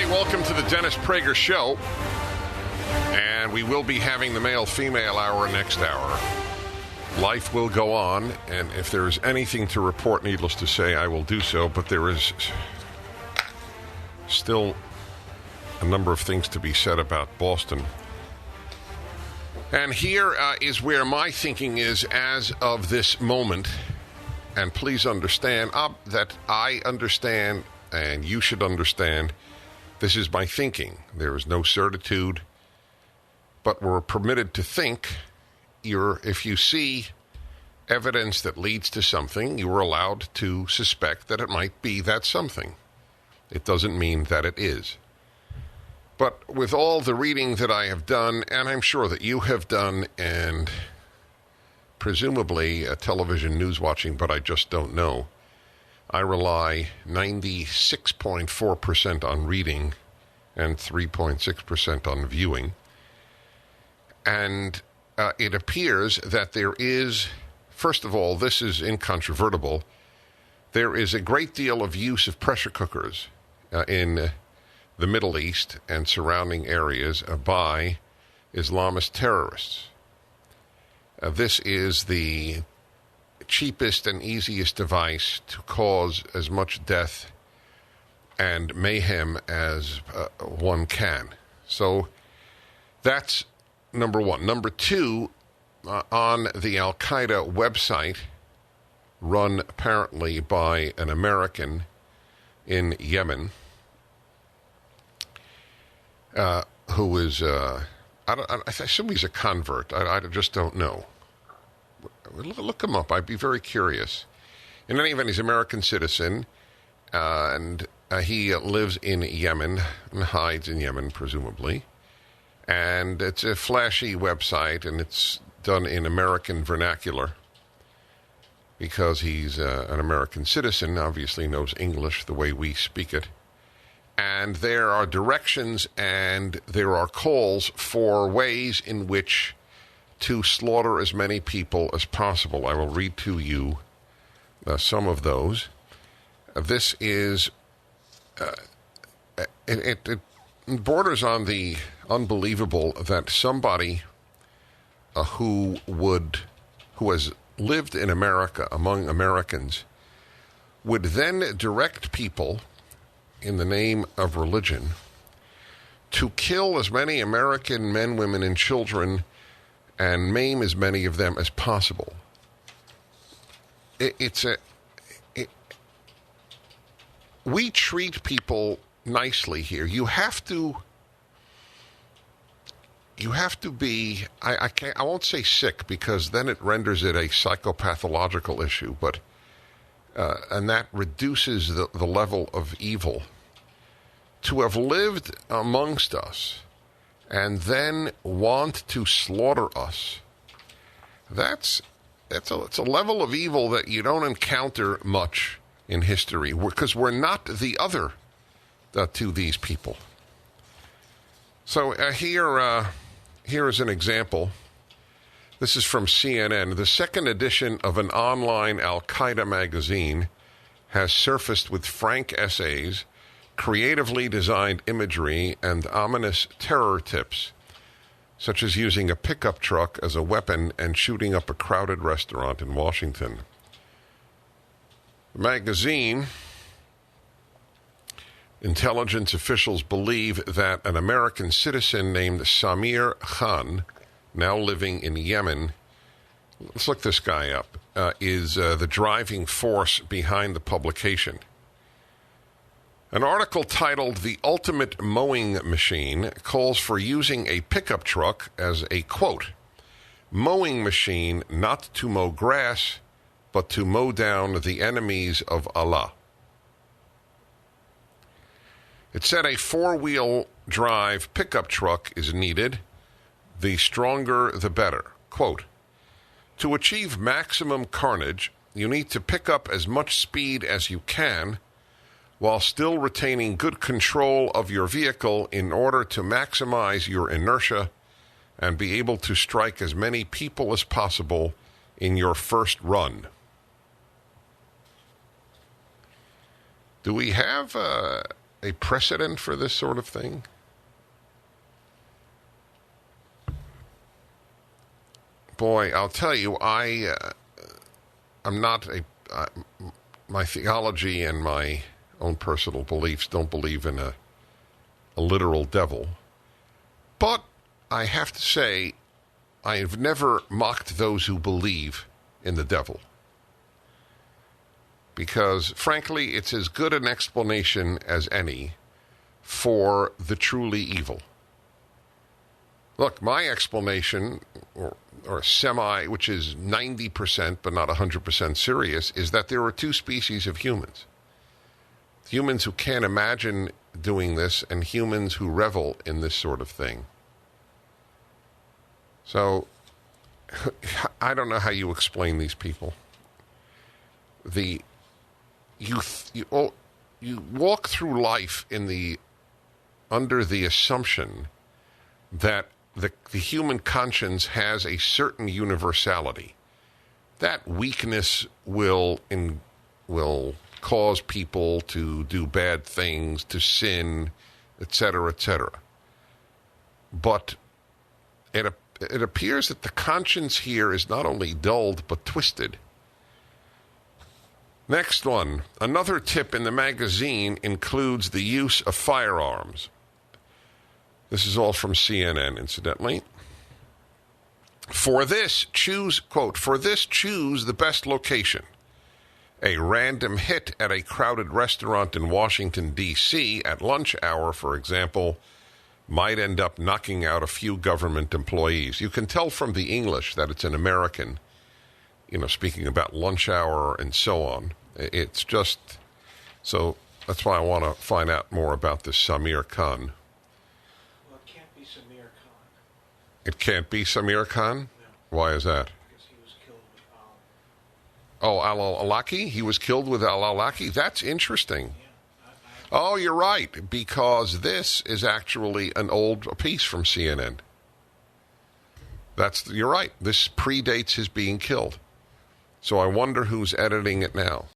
everybody. Welcome to the Dennis Prager Show. And we will be having the male-female hour next hour. Life will go on, and if there is anything to report, needless to say, I will do so. But there is still a number of things to be said about Boston. And here is where my thinking is as of this moment. And please understand that I understand, and you should understand, this is my thinking. There is no certitude, but we're permitted to think. If you see evidence that leads to something, you are allowed to suspect that it might be that something. It doesn't mean that it is. But with all the reading that I have done, and I'm sure that you have done, and presumably television news watching, but I just don't know, I rely 96.4% on reading and 3.6% on viewing. And it appears that there is, first of all, this is incontrovertible, there is a great deal of use of pressure cookers in the Middle East and surrounding areas by Islamist terrorists. This is the cheapest and easiest device to cause as much death and mayhem as one can. So that's number one. Number two, on the Al-Qaeda website, run apparently by an American in Yemen, who is, I assume he's a convert. I just don't know. Look him up. I'd be very curious. In any event, he's an American citizen, and he lives in Yemen and hides in Yemen, presumably. And it's a flashy website, and it's done in American vernacular because he's an American citizen, obviously knows English the way we speak it. And there are directions and there are calls for ways in which to slaughter as many people as possible. I will read to you some of those. This is, it borders on the unbelievable that somebody who has lived in America among Americans would then direct people in the name of religion to kill as many American men, women, and children and maim as many of them as possible. We treat people nicely here. You have to be, I won't say sick because then it renders it a psychopathological issue, but and that reduces the level of evil. To have lived amongst us and then want to slaughter us, it's a level of evil that you don't encounter much in history, because we're not the other to these people. So here is an example. This is from CNN. The second edition of an online Al-Qaeda magazine has surfaced with frank essays, creatively designed imagery, and ominous terror tips, such as using a pickup truck as a weapon and shooting up a crowded restaurant in Washington. The magazine, intelligence officials believe that an American citizen named Samir Khan, now living in Yemen, let's look this guy up, is the driving force behind the publication. An article titled "The Ultimate Mowing Machine" calls for using a pickup truck as a, quote, mowing machine not to mow grass, but to mow down the enemies of Allah. It said a four-wheel drive pickup truck is needed. The stronger, the better. Quote, to achieve maximum carnage, you need to pick up as much speed as you can while still retaining good control of your vehicle in order to maximize your inertia and be able to strike as many people as possible in your first run. Do we have a precedent for this sort of thing? Boy, I'll tell you, I'm not my theology and my own personal beliefs don't believe in a literal devil. But I have to say, I have never mocked those who believe in the devil. Because, frankly, it's as good an explanation as any for the truly evil. Look, my explanation, or semi, which is 90% but not 100% serious, is that there are two species of humans. Humans who can't imagine doing this and humans who revel in this sort of thing. So, I don't know how you explain these people. You walk through life under the assumption that the human conscience has a certain universality. That weakness will cause people to do bad things, to sin, etc., etc. But it appears that the conscience here is not only dulled but twisted. Next one. Another tip in the magazine includes the use of firearms. This is all from CNN, incidentally. For this, choose the best location. A random hit at a crowded restaurant in Washington, D.C. at lunch hour, for example, might end up knocking out a few government employees. You can tell from the English that it's an American, speaking about lunch hour and so on. It's just, so that's why I want to find out more about this Samir Khan. Well, it can't be Samir Khan. It can't be Samir Khan? No. Why is that? Because he was killed with al-Awlaki? He was killed with al-Awlaki? That's interesting. Yeah, Oh, you're right, because this is actually an old piece from CNN. You're right. This predates his being killed. So I wonder who's editing it now.